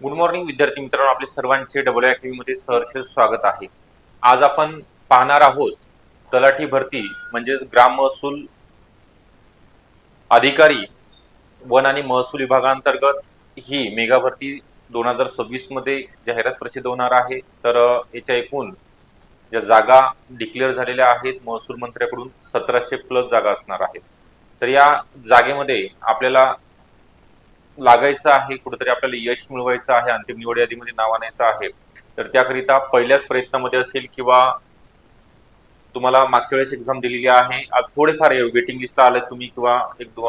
Good morning विद्यार्थी मित्रांनो, आपले सर्वांचे डबल अकॅडमी मध्ये सहर्ष स्वागत आहे. आज आपण पाहणार आहोत तलाठी भरती म्हणजेच ग्राम महसूल अधिकारी वन आणि महसूल विभागांतर्गत ही मेगा भरती 2026 मध्ये जाहिरात प्रसिद्ध होणार आहे. तर याच्या एकूण ज्या जागा डिक्लेअर झालेल्या आहेत महसूल मंत्र्याकडून 1700 प्लस जागा असणार आहेत. तर या जागेमध्ये आपल्याला लागायचं आहे, कुठेतरी आपल्याला यश मिळवायचं आहे, अंतिम निवड यादीमध्ये नाव आणायचं आहे. तर त्याकरिता पहिल्याच प्रयत्नामध्ये असेल किंवा तुम्हाला मागच्या वेळेस एक्झाम दिलेली आहे, थोडेफार वेटिंग लिस्टला आले तुम्ही किंवा एक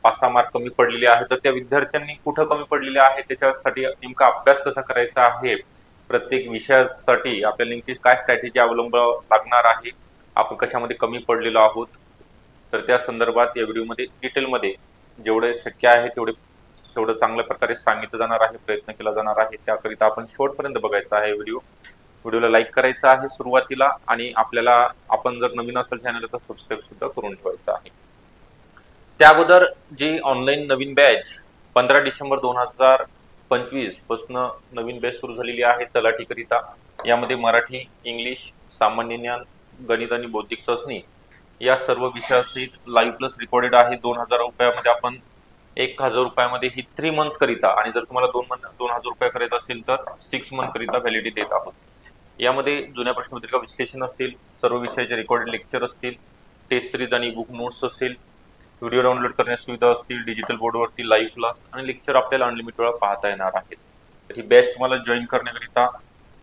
5-6 मार्क कमी पडलेले आहेत, तर त्या विद्यार्थ्यांनी कुठं कमी पडलेले आहे त्याच्यासाठी नेमका अभ्यास कसा करायचा आहे, प्रत्येक विषयासाठी आपल्याला नेमकी काय स्ट्रॅटेजी अवलंबावं लागणार आहे, आपण कशामध्ये कमी पडलेलो आहोत, तर त्या संदर्भात या व्हिडिओमध्ये डिटेलमध्ये जेवढे शक्य आहे तेवढं चांगल्या प्रकारे सांगितलं जाणार आहे, प्रयत्न केला जाणार आहे. त्याकरिता आपण शेवटपर्यंत बघायचा आहे व्हिडिओला लाईक करायचा आहे सुरुवातीला, आणि आपण जर नवीन असेल चॅनल तर सबस्क्राईब सुद्धा करून ठेवायचं आहे. त्या अगोदर जी ऑनलाईन नवीन बॅच 15 डिसेंबर 2025 पासून नवीन बॅच सुरू झालेली आहे तलाठीकरिता. यामध्ये मराठी, इंग्लिश, सामान्य ज्ञान, गणित आणि बौद्धिक चाचणी या सर्व विषयासहित लाईव्ह प्लस रेकॉर्डेड आहे. 2000 रुपयामध्ये आपण 1000 रुपयामध्ये ही 3 मंथ्स करिता, आणि जर तुम्हाला 2000 रुपये करायचं असेल तर 6 मंथ करिता व्हॅलिडिटी देत आहोत. यामध्ये जुन्या प्रश्नपत्रिका विश्लेषण असतील, सर्व विषयाचे रेकॉर्डेड लेक्चर असतील, टेस्ट सिरीज आणि बुक नोट्स असेल, व्हिडिओ डाउनलोड करण्यास सुविधा असतील, डिजिटल बोर्डवरती लाईव्ह क्लास आणि लेक्चर आपल्याला अनलिमिटेड वेळा पाहता येणार आहेत. तर ही बॅच तुम्हाला जॉईन करण्याकरिता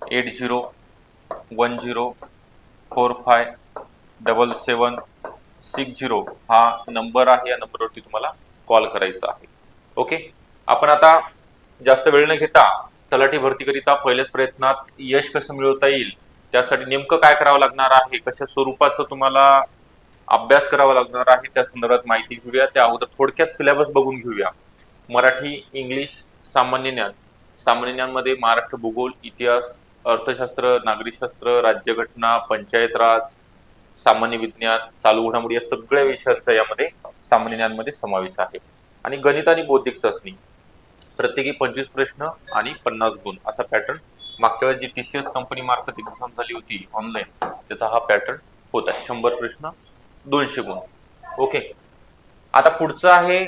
8010457760 हा नंबर आहे. या नंबरवरती तुम्हाला कॉल करायचा आहे. ओके, आपण आता जास्त वेळ न घेता तलाठी भरतीकरिता पहिल्याच प्रयत्नात यश कसं मिळवता येईल, त्यासाठी नेमकं काय करावं लागणार आहे, कशा स्वरूपाचं तुम्हाला अभ्यास करावा लागणार आहे, त्या संदर्भात माहिती घेऊया. त्या अगोदर थोडक्यात सिलेबस बघून घेऊया. मराठी, इंग्लिश, सामान्य ज्ञान मध्ये महाराष्ट्र भूगोल, इतिहास, अर्थशास्त्र, नागरिकशास्त्र, राज्यघटना, पंचायत राज, सामान्य विज्ञान, चालू घडामोडी या सगळ्या विषयांचा यामध्ये सामान्य ज्ञानमध्ये समावेश आहे. आणि गणित आणि बौद्धिक चाचणी प्रत्येकी 25 प्रश्न आणि 50 गुण असा पॅटर्न मागच्या वेळेस जी TCS कंपनी मार्फत एक्झाम झाली होती ऑनलाईन, त्याचा हा पॅटर्न होता. 100 प्रश्न 200 गुण. ओके, आता पुढचं आहे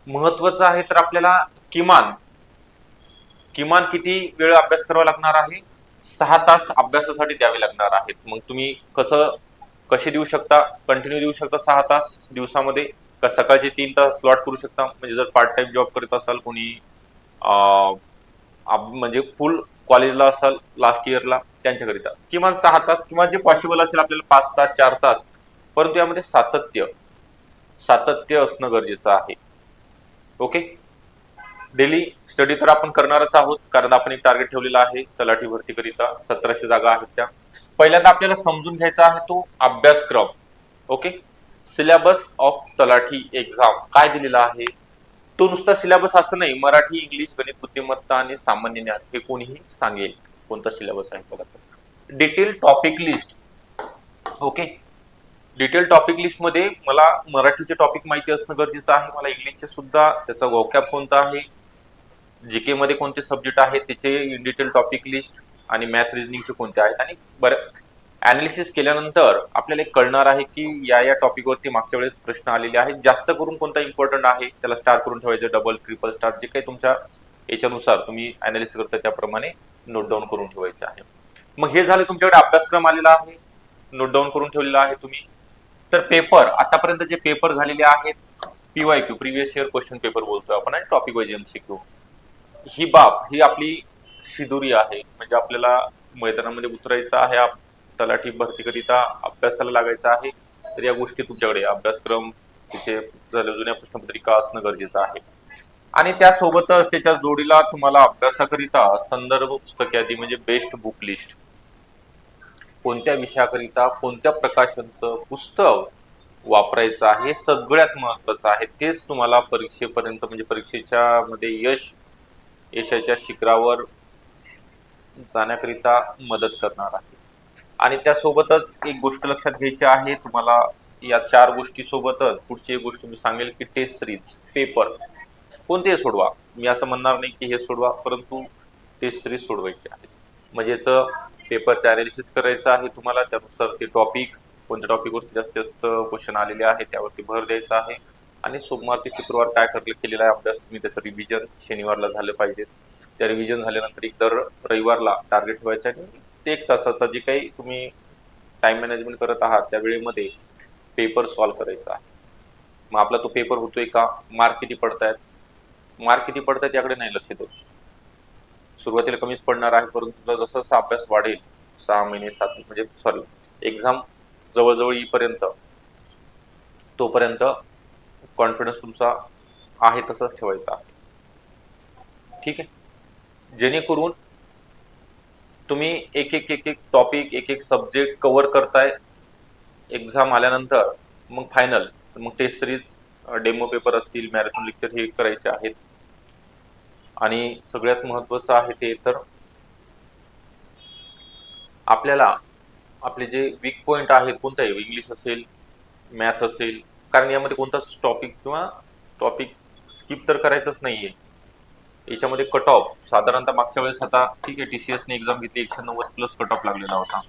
महत्वाचं आहे, तर आपल्याला किमान किती वेळ अभ्यास करावा लागणार आहे? 6 तास अभ्यासासाठी द्यावे लागणार आहेत. मग तुम्ही कसे देऊ शकता? कंटिन्यू देऊ शकता 6 तास दिवसामध्ये, का सकाळचे 3 तास स्लॉट करू शकता. म्हणजे जर पार्ट टाइम जॉब करत असाल कोणी, म्हणजे फुल कॉलेजला असाल लास्ट इयरला, त्यांच्याकरिता किमान 6 तास, किंवा जे पॉसिबल असेल आपल्याला 5 तास 4 तास, परंतु यामध्ये सातत्य असणं गरजेचं आहे. ओके, डेली स्टडी तर आपण करणारच आहोत, कारण आपण एक टार्गेट ठेवलेला आहे तलाठी भरतीकरिता. 1700 जागा आहेत. त्या पहिल्यांदा आपल्याला समजून घ्यायचा आहे तो अभ्यासक्रम. ओके, सिलेबस ऑफ तलाठी एक्झाम काय दिलेला आहे, तो नुसता सिलेबस असं नाही. मराठी, इंग्लिश, गणित, बुद्धिमत्ता आणि सामान्य ज्ञान हे कोणीही सांगेल कोणता सिलेबस आहे बघा. Detail topic list. Okay, detail topic list मध्ये मला मराठीचे टॉपिक माहिती असणं गरजेचं आहे, मला इंग्लिशचे सुद्धा, त्याचा वोकॅब कोणता आहे, जीके मध्ये कोणते सब्जेक्ट आहेत त्याचे इन डिटेल टॉपिक लिस्ट, आणि मॅथ रिजनिंगचे कोणते आहेत. आणि अनालिसिस केल्यानंतर आपल्याला कळणार आहे की या टॉपिकवरती मागच्या वेळेस प्रश्न आलेले आहेत. जास्त करून कोणता इम्पॉर्टंट आहे त्याला स्टार करून ठेवायचं, डबल ट्रिपल स्टार, जे काही तुमच्या याच्यानुसार तुम्ही अनालिसिस करता त्याप्रमाणे नोट डाऊन करून ठेवायचे आहे. मग हे झाले, तुमच्याकडे अभ्यासक्रम आलेला आहे, नोट डाऊन करून ठेवलेला आहे तुम्ही. तर पेपर, आतापर्यंत जे पेपर झालेले आहेत, PYQ previous year question paper बोलतोय आपण, आणि टॉपिक वाईज MCQ, ही आपली शिदुरी आहे. म्हणजे आपल्याला मैदानामध्ये उतरायचं आहे, तलाठी भरतीकरिता अभ्यासाला लागायचं आहे. तर या गोष्टी तुमच्याकडे अभ्यासक्रम, तिचे जुन्या प्रश्नपत्रिका असणं गरजेचं आहे. आणि त्यासोबतच त्याच्या जोडीला तुम्हाला अभ्यासाकरिता संदर्भ पुस्तक यादी म्हणजे बेस्ट बुक लिस्ट, कोणत्या विषयाकरिता कोणत्या प्रकाशनचं पुस्तक वापरायचं आहे, सगळ्यात महत्वाचं आहे. तेच तुम्हाला परीक्षेपर्यंत, म्हणजे परीक्षेच्या मध्ये यशाच्या शिखरावर जाण्याकरिता मदत करणार आहे. आणि त्यासोबतच एक गोष्ट लक्षात घ्यायची आहे तुम्हाला, या 4 गोष्टी सोबतच पुढची एक गोष्ट मी सांगेल की टेस्ट सिरीज पेपर कोणते सोडवा. मी असं म्हणणार नाही की हे सोडवा, परंतु टेस्ट सिरीज सोडवायची आहे. म्हणजेच पेपरचे अनालिसिस करायचं आहे तुम्हाला, त्यानुसार ते टॉपिक कोणत्या टॉपिकवरती जास्तीत जास्त क्वेश्चन आलेले आहे त्यावरती भर द्यायचा आहे. आणि सोमवार ते शुक्रवार काय केलेला आहे अभ्यास तुम्ही, त्याचं रिव्हिजन शनिवारला झालं पाहिजे. त्या रिव्हिजन झाल्यानंतर एक दर रविवारला टार्गेट ठेवायचं आहे. ते 1 तासाचा जे काही तुम्ही टाइम मॅनेजमेंट करत आहात त्या वेळेमध्ये पेपर सॉल्व्ह करायचा आहे. मग आपला तो पेपर होतोय का, मार्क किती पडतायत, मार्क किती पडतायत याकडे नाही लक्ष द्यायचं. सुरुवातीला कमीच पडणार आहे, परंतु तुझा जसा जसा अभ्यास वाढेल 6 महिने 7 म्हणजे सॉरी एक्झाम जवळजवळ येईपर्यंत तोपर्यंत कॉन्फिडन्स तुमचा आहे तसाच ठेवायचा आहे. ठीक आहे, जेणेकरून तुम्ही एक एक एक एक टॉपिक एक एक सब्जेक्ट कव्हर करताय. एक्झाम आल्यानंतर मग फायनल, मग टेस्ट सिरीज, डेमो पेपर असतील, मॅरेथॉन लेक्चर हे करायचे आहेत. आणि सगळ्यात महत्त्वाचं आहे ते तर आपल्याला आपले जे वीक पॉईंट आहेत कोणताही, इंग्लिश असेल, मॅथ असेल, कारण यामध्ये कोणताच टॉपिक किंवा टॉपिक स्किप तर करायचंच नाहीये. याच्यामध्ये कट ऑफ साधारणतः मागच्या वेळेस, आता ठीक आहे TCS ने एक्झाम घेतली 190+ कट ऑफ लागलेला होता,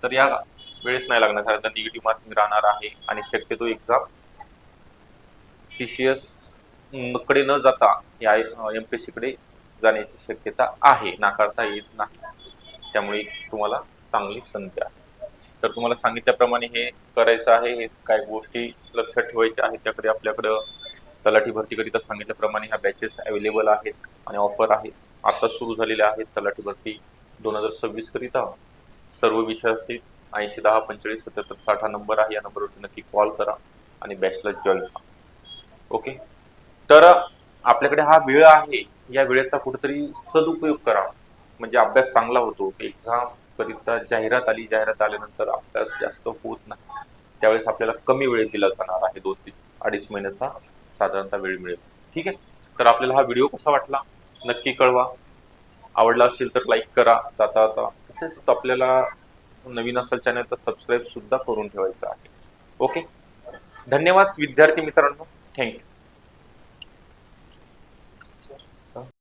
तर या वेळेस नाही लागणार, कारण निगेटिव्ह मार्किंग राहणार आहे. आणि शक्यतो एक्झाम TCS कडे न जाता या MPSC कडे जाण्याची शक्यता आहे, नाकारता येत नाही. त्यामुळे तुम्हाला चांगली संधी आहे. तर तुम्हाला सांगितल्याप्रमाणे हे करायचं आहे. हे काही गोष्टी लक्षात ठेवायच्या आहेत. त्याकडे आपल्याकडं तलाठी भरतीकरिता सांगितल्याप्रमाणे ह्या बॅचेस अवेलेबल आहेत आणि ऑफर आहे, आता सुरू झालेल्या आहेत. तलाठी भरती 2026 करिता सर्व विषय असतील. 80 10 45 77 60 हा नंबर आहे, या नंबरवरती नक्की कॉल करा आणि बॅचला जॉईन व्हा. ओके, तर आपल्याकडे हा वेळ आहे, या वेळेचा कुठेतरी सदुपयोग करा, म्हणजे अभ्यास चांगला होतो. एक्झाम करिता जाहिरात आली, जाहिरात आल्यानंतर अभ्यास जास्त होत नाही, त्यावेळेस आपल्याला कमी वेळ दिला जाणार आहे, 2 ते 2.5 महिन्याचा साधारणतः वेळ मिळेल. ठीक आहे, तर आपल्याला हा व्हिडिओ कसा वाटला नक्की कळवा. आवडला असेल तर लाईक करा जाता जाता. तसेच आपल्याला नवीन असेल चॅनल तर सबस्क्राईब सुद्धा करून ठेवायचं आहे. ओके, धन्यवाद विद्यार्थी मित्रांनो, थँक्यू.